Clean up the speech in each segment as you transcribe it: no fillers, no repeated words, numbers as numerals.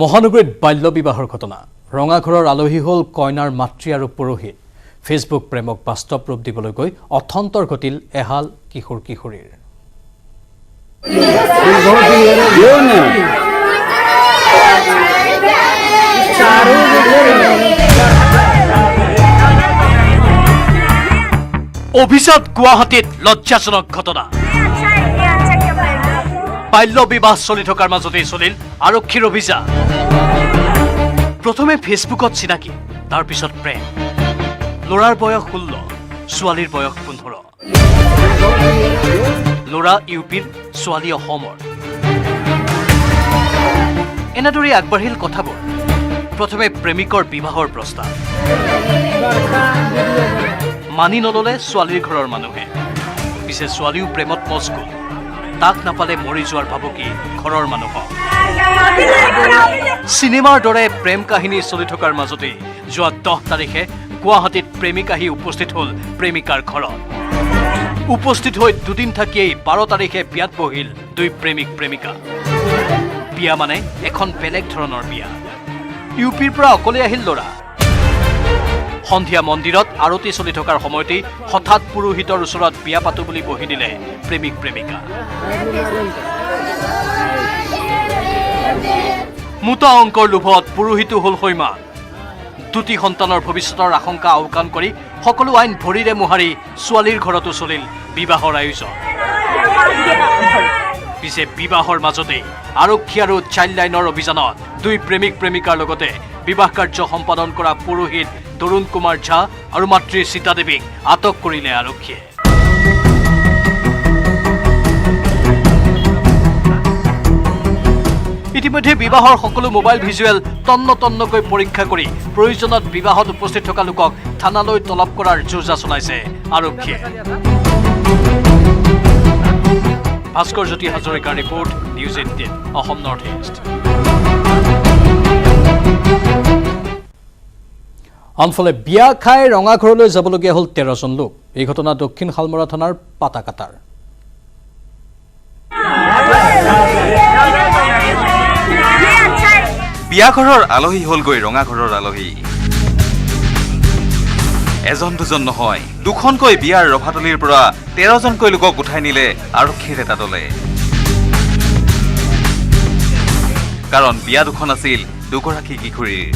মহানগৰীত বাল্য বিবাহৰ ঘটনা ৰঙাঘৰৰ আলহী হল কইনাৰ মাতৃ আৰু পুৰোহিত ফেচবুক প্ৰেমক বাস্তৱ ৰূপ দিবলৈ গৈ অথন্তৰ ঘটিল এহাল কিশোৰ কিশোৰীৰ অভিজাত গুৱাহাটীত লজ্জাজনক ঘটনা বাল্য বিবাহ চলি থকাৰ মাজতেই চলিল আৰক্ষীৰ অভিযান প্ৰথমে ফেচবুকত চিনাকি তাৰ পিছত প্ৰেম ল'ৰাৰ বয়স 16 ছোৱালীৰ বয়স 15 ল'ৰা ইউপিৰ ছোৱালী অসমৰ এনেদৰে আগবাঢ়িল কথাবোৰ প্ৰথমে প্ৰেমিকৰ বিবাহৰ প্ৰস্তাৱ মানি নললে ছোৱালীৰ ঘৰৰ মানুহে পিছে ছোৱালীও প্ৰেমত মজগুল তাক নাপালে মৰি যোৱাৰ ভাবুকি ঘৰৰ মানুহক চিনেমাৰ দৰে প্ৰেম কাহিনী চলি থকাৰ মাজতে যোৱা 10 তাৰিখে গুৱাহাটীত প্ৰেমিক আহি উপস্থিত হ'ল প্ৰেমিকাৰ ঘৰত উপস্থিত হৈ দুদিন থাকিয়েই 12 তাৰিখে বিয়াত বহিল দুই প্ৰেমিক প্ৰেমিকা বিয়া মানে এখন বেলেগ ধৰণৰ বিয়া ইউপিৰ পৰা অকলে আহিল ল'ৰা সন্ধিয়া মন্দিৰত আৰতি চলি থকাৰ সময়তেই হঠাৎ পুৰোহিতৰ ওচৰত বিয়া পাতো বুলি বহি দিলে প্ৰেমিক প্ৰেমিকা মোটা অংকৰ লোভত পুৰোহিতো হল হৈমান দুটি সন্তানৰ ভৱিষ্যতৰ আশংকা আওকাণ কৰি সকলো আইন ভৰিৰে মোহাৰি ছোৱালীৰ ঘৰতো চলিল বিবাহৰ আয়োজন পিছে বিবাহৰ মাজতে আৰক্ষী আৰু চাইল্ড লাইনৰ অভিযানত দুই প্ৰেমিক প্ৰেমিকাৰ লগতে বিবাহ কাৰ্য সম্পাদন কৰা পুৰোহিত তৰুণ কুমাৰ ঝা আৰু মাতৃ সীতা দেৱীক আটক কৰিলে আৰক্ষীয়ে ইতিমধ্যে বিবাহৰ সকলো মোবাইল ভিজুৱেল তন্নতন্নকৈ পৰীক্ষা কৰি প্ৰয়োজনত বিবাহত উপস্থিত থকা লোকক থানালৈ তলব কৰাৰ যোজা চলাইছে আৰক্ষীয়ে ভাস্কৰ জ্যোতি হাজৰিকাৰ report news 18 Assam north east আনফালে বিয়া খাই ৰঙাঘৰলৈ যাবলগীয়া হ'ল 13 জন লোক এই ঘটনা দক্ষিণ শালমৰা থানাৰ পাতাকাটাৰ বিয়াঘৰৰ আলহী হলগৈ ৰঙাঘৰৰ আলহী এজন দুজন নহয় দুখনকৈ বিয়াৰ ৰভাতলিৰ পৰা 13 জনকৈ লোকক উঠাই নিলে আৰক্ষীৰ এটা দলে কাৰণ বিয়া দুখন আছিল দুগৰাকী কিশোৰীৰ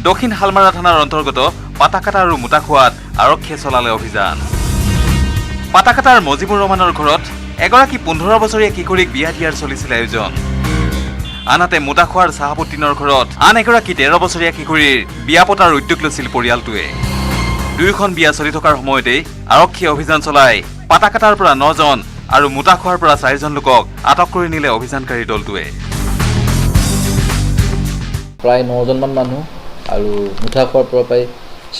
দক্ষিণ শালমাৰা থানাৰ অন্তৰ্গত পাতাকাটা আৰু মোটাখোৱাত আৰক্ষীয়ে চলালে অভিযান পাতাকাটাৰ মজিবুৰ ৰহমানৰ ঘৰত এগৰাকী 15 বছৰীয়া কিশোৰীক বিয়া দিয়াৰ চলিছিল আয়োজন আনহাতে মোটাখোৱাৰ চাহাবুদ্দিনৰ ঘৰত আন এগৰাকী 13 বছৰীয়া কিশোৰীৰ বিয়া পতাৰ উদ্যোগ লৈছিল পৰিয়ালটোৱে দুয়োখন বিয়া চলি থকাৰ সময়তেই আৰক্ষীয়ে অভিযান চলাই পাতাকাটাৰ পৰা 9 জন আৰু মোটাখোৱাৰ পৰা 4 জন লোকক আটক কৰি নিলে অভিযানকাৰী দলটোৱে প্ৰায় 9 জনমান মানুহ আৰু মুঠাখোৱাৰ পৰা প্ৰায়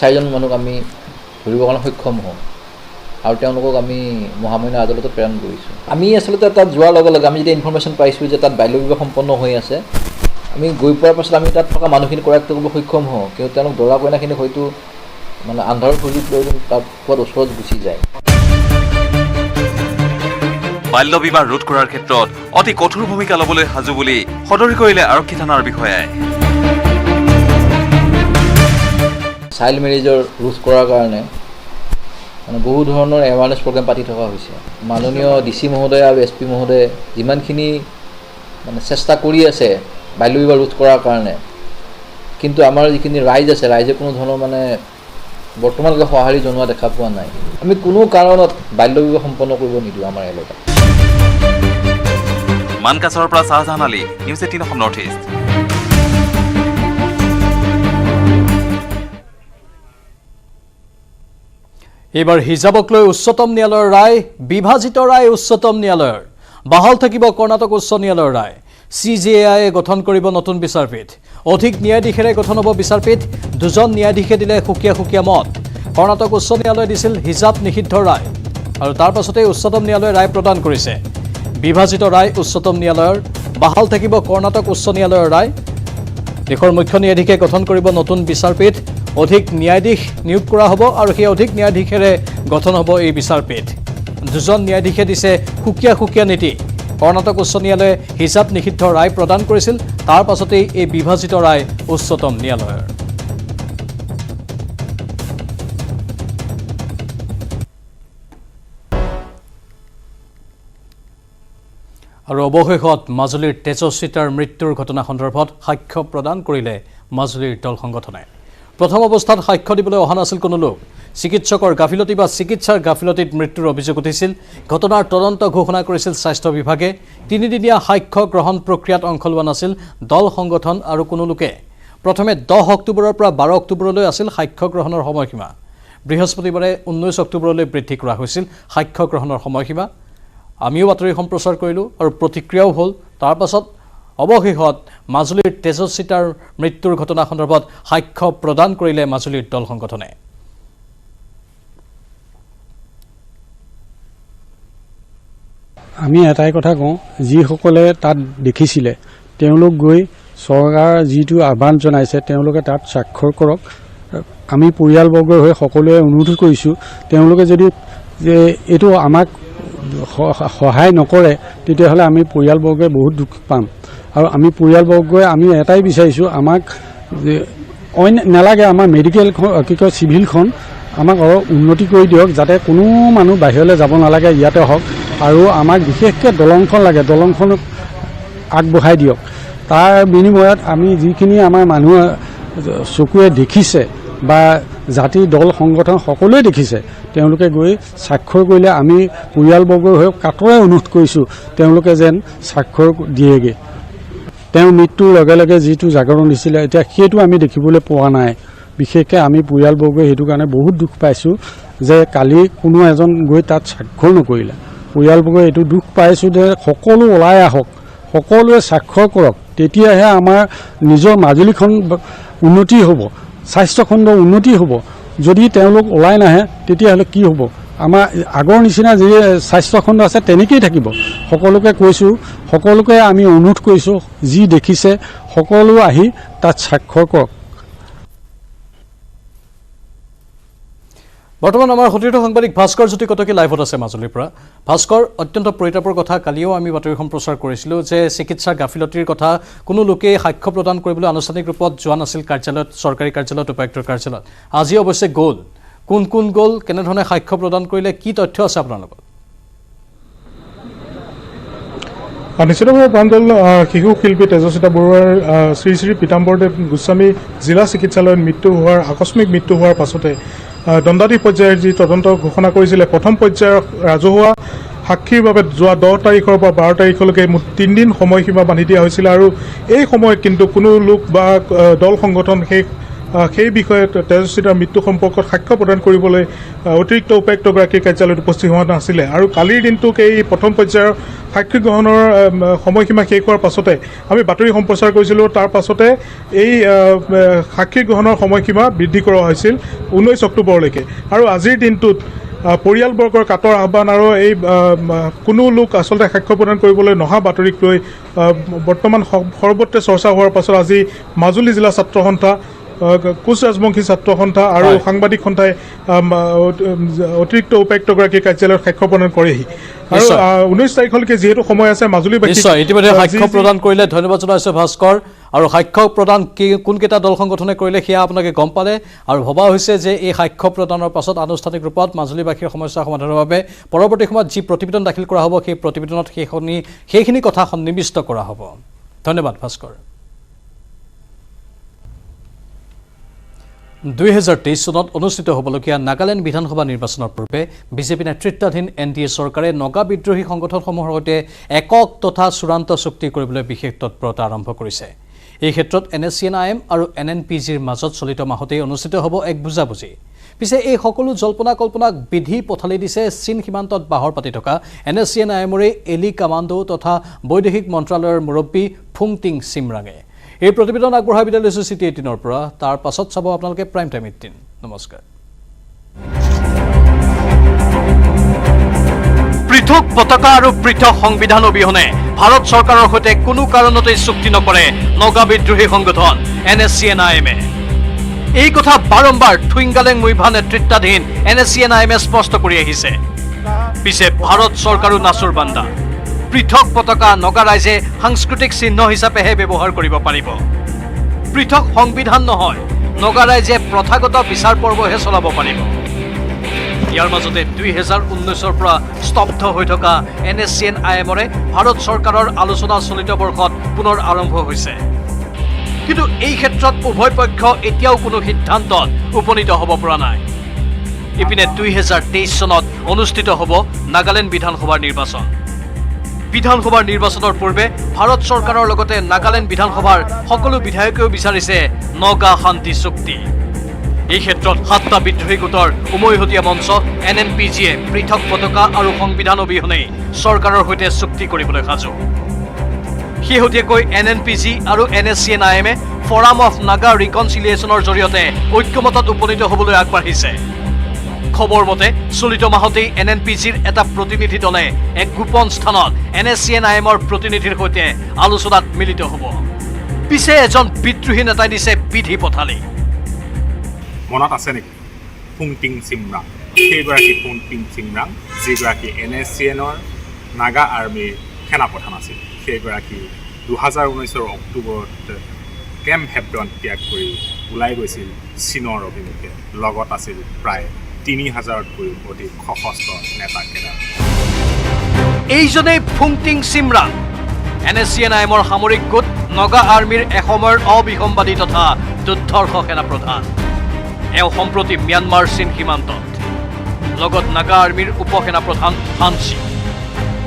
4 জন মানুহক আমি ধৰিবৰ কাৰণে সক্ষম হওঁ আৰু তেওঁলোকক আমি মহামান্য আদালতত প্ৰেৰণ কৰিছোঁ আমি আচলতে তাত যোৱাৰ লগে লগে আমি যেতিয়া ইনফৰমেশ্যন পাইছোঁ যে তাত বাল্য বিবাহ সম্পন্ন হৈ আছে আমি গৈ পোৱাৰ পাছত আমি তাত থকা মানুহখিনি কৰায়ত্ব কৰিব সক্ষম হওঁ কিয় তেওঁলোক দৰা কইনাখিনি হয়তো মানে আন্ধাৰ সুযোগ লৈ তাত পোৱাত ওচৰত গুচি যায় বাল্য বিবাহ ৰোধ কৰাৰ ক্ষেত্ৰত অতি কঠোৰ ভূমিকা ল'বলৈ সাজু বুলি সদৰি কৰিলে আৰক্ষী থানাৰ বিষয়াই চাইল্ড মেৰেজৰ ৰোধ কৰাৰ কাৰণে মানে বহু ধৰণৰ এৱাৰনেছ প্ৰগ্ৰেম পাতি থকা হৈছে মাননীয় DC মহোদয় আৰু SP মহোদয়ে যিমানখিনি মানে চেষ্টা কৰি আছে বাল্য বিবাহ ৰোধ কৰাৰ কাৰণে কিন্তু আমাৰ যিখিনি ৰাইজ আছে ৰাইজে কোনো ধৰণৰ মানে বৰ্তমানলৈকে সঁহাৰি জনোৱা দেখা পোৱা নাই আমি কোনো কাৰণত বাল্য বিবাহ সম্পন্ন কৰিব নিদিওঁ আমাৰ এলেকাত মানকাছৰৰ পৰা Shahjahan Ali news 18 Assam north east এইবাৰ হিজাবক লৈ উচ্চতম ন্যায়ালয়ৰ ৰায় বিভাজিত ৰায় উচ্চতম ন্যায়ালয়ৰ বাহাল থাকিব কৰ্ণাটক উচ্চ ন্যায়ালয়ৰ ৰায় CJI গঠন কৰিব নতুন বিচাৰপীঠ অধিক ন্যায়াধীশেৰে গঠন হ'ব বিচাৰপীঠ দুজন ন্যায়াধীশে দিলে সুকীয়া মত কৰ্ণাটক উচ্চ ন্যায়ালয়ে দিছিল হিজাব নিষিদ্ধ ৰায় আৰু তাৰ পাছতে উচ্চতম ন্যায়ালয়ে ৰায় প্ৰদান কৰিছে বিভাজিত ৰায় উচ্চতম ন্যায়ালয়ৰ বাহাল থাকিব কৰ্ণাটক উচ্চ ন্যায়ালয়ৰ ৰায় দেশৰ মুখ্য ন্যায়াধীশে গঠন কৰিব নতুন বিচাৰপীঠ অধিক ন্যায়াধীশ নিয়োগ কৰা হ'ব আৰু সেই অধিক ন্যায়াধীশেৰে গঠন হ'ব এই বিচাৰপীঠ দুজন ন্যায়াধীশে দিছে সুকীয়া নীতি কৰ্ণাটক উচ্চ ন্যায়ালয়ে হিজাব নিষিদ্ধ ৰায় প্ৰদান কৰিছিল তাৰ পাছতেই এই বিভাজিত ৰায় উচ্চতম ন্যায়ালয়ৰ আৰু অৱশেষত মাজুলীৰ তেজস্বিতাৰ মৃত্যুৰ ঘটনা সন্দৰ্ভত সাক্ষ্য প্ৰদান কৰিলে মাজুলীৰ দল সংগঠনে প্ৰথম অৱস্থাত সাক্ষ্য দিবলৈ অহা নাছিল কোনো লোক চিকিৎসকৰ গাফিলতি বা চিকিৎসাৰ গাফিলতিত মৃত্যুৰ অভিযোগ উঠিছিল ঘটনাৰ তদন্ত ঘোষণা কৰিছিল স্বাস্থ্য বিভাগে তিনিদিনীয়া সাক্ষ্য গ্ৰহণ প্ৰক্ৰিয়াত অংশ লোৱা নাছিল দল সংগঠন আৰু কোনো লোকে প্ৰথমে 10 অক্টোবৰৰ পৰা 12 অক্টোবৰলৈ আছিল সাক্ষ্য গ্ৰহণৰ সময়সীমা বৃহস্পতিবাৰে 19 অক্টোবৰলৈ বৃদ্ধি কৰা হৈছিল সাক্ষ্য গ্ৰহণৰ সময়সীমা আমিও বাতৰি সম্প্ৰচাৰ কৰিলোঁ আৰু প্ৰতিক্ৰিয়াও হ'ল তাৰ পাছত অৱশেষত মাজুলীৰ তেজস্বিতাৰ মৃত্যুৰ ঘটনা সন্দৰ্ভত সাক্ষ্য প্ৰদান কৰিলে মাজুলীৰ দল সংগঠনে আমি এটাই কথা কওঁ যিসকলে তাত দেখিছিলে তেওঁলোক গৈ চৰকাৰ যিটো আহ্বান জনাইছে তেওঁলোকে তাত স্বাক্ষৰ কৰক আমি পৰিয়ালবৰ্গৰ হৈ সকলোৱে অনুৰোধ কৰিছোঁ তেওঁলোকে যদি যে এইটো আমাক সহায় নকৰে তেতিয়াহ'লে আমি পৰিয়ালবৰ্গই বহুত দুখ পাম আৰু আমি পৰিয়ালবৰ্গই আমি এটাই বিচাৰিছোঁ আমাক অইন নালাগে আমাৰ মেডিকেলখন কি কয় চিভিলখন আমাক অলপ উন্নতি কৰি দিয়ক যাতে কোনো মানুহ বাহিৰলৈ যাব নালাগে ইয়াতে হওক আৰু আমাক বিশেষকৈ দলংখন লাগে দলংখন আগবঢ়াই দিয়ক তাৰ বিনিময়ত আমি যিখিনি আমাৰ মানুহ চকুৱে দেখিছে বা জাতি দল সংগঠন সকলোৱে দেখিছে তেওঁলোকে গৈ স্বাক্ষৰ কৰিলে আমি পৰিয়ালবৰ্গৰ হৈ কাটৰে অনুৰোধ কৰিছোঁ তেওঁলোকে যেন স্বাক্ষৰ দিয়েগৈ তেওঁ মৃত্যুৰ লগে লগে যিটো জাগৰণ দিছিলে এতিয়া সেইটো আমি দেখিবলৈ পোৱা নাই বিশেষকৈ আমি পৰিয়ালবৰ্গই সেইটো কাৰণে বহুত দুখ পাইছোঁ যে কালি কোনো এজন গৈ তাত স্বাক্ষৰ নকৰিলে পৰিয়ালবৰ্গই এইটো দুখ পাইছোঁ যে সকলো ওলাই আহক সকলোৱে স্বাক্ষৰ কৰক তেতিয়াহে আমাৰ নিজৰ মাজুলীখন উন্নতি হ'ব স্বাস্থ্যখণ্ড উন্নতি হ'ব যদি তেওঁলোক ওলাই নাহে তেতিয়াহ'লে কি হ'ব আমাৰ আগৰ নিচিনা যি স্বাস্থ্যখণ্ড আছে তেনেকেই থাকিব সকলোকে কৈছোঁ সকলোকে আমি অনুৰোধ কৰিছোঁ যি দেখিছে সকলো আহি তাত স্বাক্ষৰ কৰক বৰ্তমান আমাৰ সতীৰ্থ সাংবাদিক ভাস্কৰ জ্যোতি কটকী লাইভত আছে মাজুলীৰ পৰা ভাস্কৰ অত্যন্ত পৰিতাপৰ কথা কালিও আমি বাতৰি সম্প্ৰচাৰ কৰিছিলোঁ যে চিকিৎসাৰ গাফিলতিৰ কথা কোনো লোকে সাক্ষ্য প্ৰদান কৰিবলৈ আনুষ্ঠানিক ৰূপত যোৱা নাছিল কাৰ্যালয়ত চৰকাৰী কাৰ্যালয়ত উপায়ুক্তৰ কাৰ্যালয়ত আজি অৱশ্যে গ'ল কোন গ'ল কেনেধৰণে সাক্ষ্য প্ৰদান কৰিলে কি তথ্য আছে আপোনাৰ লগত নিশ্চিতভাৱে প্ৰাঞ্জল শিশু শিল্পী তেজস্বিতা বৰুৱাৰ শ্ৰী শ্ৰী পীতাম্বৰদেৱ গোস্বামী জিলা চিকিৎসালয়ত আকস্মিক মৃত্যু হোৱাৰ পাছতে দণ্ডাধীশ পৰ্যায়ৰ যি তদন্ত ঘোষণা কৰিছিলে প্ৰথম পৰ্যায়ৰ ৰাজহুৱা সাক্ষীৰ বাবে যোৱা 10 তাৰিখৰ পৰা 12 তাৰিখলৈকে মুঠ 3 দিন সময়সীমা বান্ধি দিয়া হৈছিলে আৰু এই সময়ত কিন্তু কোনো লোক বা দল সংগঠন সেই বিষয়ে তেজস্বিতাৰ মৃত্যু সম্পৰ্কত সাক্ষ্য প্ৰদান কৰিবলৈ অতিৰিক্ত উপায়ুক্তগৰাকীৰ কাৰ্যালয়ত উপস্থিত হোৱা নাছিলে আৰু কালিৰ দিনটোক এই প্ৰথম পৰ্যায়ৰ সাক্ষী গ্ৰহণৰ সময়সীমা শেষ হোৱাৰ পাছতে আমি বাতৰি সম্প্ৰচাৰ কৰিছিলোঁ তাৰ পাছতে এই সাক্ষী গ্ৰহণৰ সময়সীমা বৃদ্ধি কৰা হৈছিল 19 অক্টোবৰলৈকে আৰু আজিৰ দিনটোত পৰিয়ালবৰ্গৰ কাটৰ আহ্বান আৰু এই কোনো লোক আচলতে সাক্ষ্য প্ৰদান কৰিবলৈ নহা বাতৰিক লৈ বৰ্তমান সৰ্বত্ৰে চৰ্চা হোৱাৰ পাছত আজি মাজুলী জিলা ছাত্ৰ সন্থা কোচ ৰাজবংশী ছাত্ৰ সন্থা আৰু সাংবাদিক সন্থাই অতিৰিক্ত উপায়ুক্তগৰাকীৰ কাৰ্যালয়ত সাক্ষ্য প্ৰদান কৰেহি আৰু 19 তাৰিখলৈকে যিহেতু সময় আছে মাজুলীবাসী ইতিমধ্যে সাক্ষ্য প্ৰদান কৰিলে ধন্যবাদ জনাইছোঁ ভাস্কৰ আৰু সাক্ষ্য প্ৰদান কোনকেইটা দল সংগঠনে কৰিলে সেয়া আপোনালোকে গম পালে আৰু ভবা হৈছে যে এই সাক্ষ্য প্ৰদানৰ পাছত আনুষ্ঠানিক ৰূপত মাজুলীবাসীৰ সমস্যা সমাধানৰ বাবে পৰৱৰ্তী সময়ত যি প্ৰতিবেদন দাখিল কৰা হ'ব সেই প্ৰতিবেদনত সেইখিনি কথা সন্নিৱিষ্ট কৰা হ'ব ধন্যবাদ ভাস্কৰ 2023 চনত অনুষ্ঠিত হ'বলগীয়া নাগালেণ্ড বিধানসভা নিৰ্বাচনৰ পূৰ্বে বিজেপি নেতৃত্বাধীন এনডিএ চৰকাৰে নগা বিদ্ৰোহী সংগঠনসমূহৰ সৈতে একক তথা চূড়ান্ত চুক্তি কৰিবলৈ বিশেষ তৎপৰতা আৰম্ভ কৰিছে এই ক্ষেত্ৰত NSCN-IM আৰু NNPGৰ মাজত চলিত মাহতেই অনুষ্ঠিত হ'ব এক বুজাবুজি পিছে এই সকলো জল্পনা কল্পনাক বিধি পথালি দিছে চীন সীমান্তত বাহৰ পাতি থকা NSCN-IMৰে এলি কামাণ্ডো তথা বৈদেশিক মন্ত্ৰালয়ৰ মুৰব্বী ফুংটিং চিমৰাঙে এই প্ৰতিবেদন আগবঢ়াই বিদায় লৈছোঁ চিটি 18ৰ পৰা তাৰ পাছত চাব আপোনালোকে প্ৰাইম টাইম 18 নমস্কাৰ পৃথক পতাকা আৰু পৃথক সংবিধান অবিহনে ভাৰত চৰকাৰৰ সৈতে কোনো কাৰণতে চুক্তি নকৰে নগা বিদ্ৰোহী সংগঠন NSCN-IM এই কথা বাৰম্বাৰ থুইংগালেং মুইভা নেতৃত্বাধীন NSCN-IM স্পষ্ট কৰি আহিছে পিছে ভাৰত চৰকাৰো নাচুৰ বান্দা পৃথক পতাকা নগা ৰাইজে সাংস্কৃতিক চিহ্ন হিচাপেহে ব্যৱহাৰ কৰিব পাৰিব। পৃথক সংবিধান নহয়, নগা ৰাইজে প্ৰথাগত বিচাৰ পৰ্বহে চলাব পাৰিব। ইয়াৰ মাজতে 2019 পৰা স্তব্ধ হৈ থকা NSCN-IMৰে ভাৰত চৰকাৰৰ আলোচনা চলিত বৰ্ষত পুনৰ আৰম্ভ হৈছে। কিন্তু এই ক্ষেত্ৰত উভয় পক্ষ এতিয়াও কোনো সিদ্ধান্তত উপনীত হ'ব পৰা নাই। ইপিনে 2023 চনত অনুষ্ঠিত হ'ব নাগালেণ্ড বিধানসভাৰ নিৰ্বাচন। বিধানসভাৰ নিৰ্বাচনৰ পূৰ্বে ভাৰত চৰকাৰৰ লগতে নাগালেণ্ড বিধানসভাৰ সকলো বিধায়কেও বিচাৰিছে নগা শান্তি চুক্তি। এই ক্ষেত্ৰত 7টা বিদ্ৰোহী গোটৰ উমৈহতীয়া মঞ্চ NNPGয়ে পৃথক পতাকা আৰু সংবিধান অবিহনে চৰকাৰৰ সৈতে চুক্তি কৰিবলৈ সাজু। শেহতীয়াকৈ NNPG আৰু NSCN-IMে ফৰাম অফ নাগা ৰিকনচিলিয়েশ্যনৰ জৰিয়তে ঐক্যমতত উপনীত হ'বলৈ আগবাঢ়িছে। খবৰ মতে চলিত মাহতেই NNPGৰ এটা প্ৰতিনিধি দলে এক গোপন স্থানত NSCN-IMৰ প্ৰতিনিধিৰ সৈতে আলোচনাত মিলিত হ'ব। পিছে এজন বিদ্ৰোহী নেতাই দিছে বিধি পথালি। মনত আছে নেকি ফুংটিং চিমৰাং? সেইগৰাকী ফুংটিং চিমৰাং যিগৰাকী NSCNৰ নাগা আৰ্মীৰ সেনাপ্ৰধান আছিল। সেইগৰাকী 2019 অক্টোবৰত কেম্প হেব্ৰন ত্যাগ কৰি ওলাই গৈছিল চীনৰ অভিমুখে। লগত আছিল প্ৰায় 3000তকৈও অধিক সশস্ত্ৰ নেতা কেডাৰ। এইজনেই ফুংটিং চিমৰাং, NSCN-IMৰ সামৰিক গোট নগা আৰ্মীৰ এসময়ৰ অবিসম্বাদী তথা দুৰ্ধৰ্ষ সেনাপ্ৰধান। এওঁ সম্প্ৰতি ম্যানমাৰ চীন সীমান্তত, লগত নাগা আৰ্মীৰ উপসেনাপ্ৰধান হান সিং।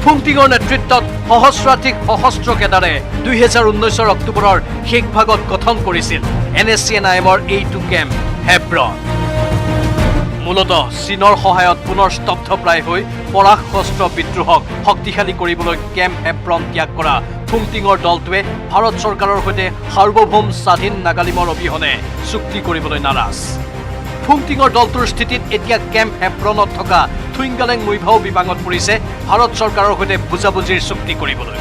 ফুংটিঙৰ নেতৃত্বত সহস্ৰাধিক সশস্ত্ৰ কেডাৰে 2019 অক্টোবৰৰ শেষ ভাগত গঠন কৰিছিল NSCN-IMৰ এইটো কেম্প হেব্ৰন। মূলতঃ চীনৰ সহায়ত পুনৰ স্তব্ধপ্ৰায় হৈ পৰাশস্ত্ৰ বিদ্ৰোহক শক্তিশালী কৰিবলৈ কেম্প হেব্ৰন ত্যাগ কৰা ফুংটিঙৰ দলটোৱে ভাৰত চৰকাৰৰ সৈতে সাৰ্বভৌম স্বাধীন নাগালিমৰ অবিহনে চুক্তি কৰিবলৈ নাৰাজ। ফুংটিঙৰ দলটোৰ স্থিতিত এতিয়া কেম্প হেব্ৰনত থকা থুইংগালেং মুইভাও বিভাগত পৰিছে ভাৰত চৰকাৰৰ সৈতে বুজাবুজিৰ চুক্তি কৰিবলৈ।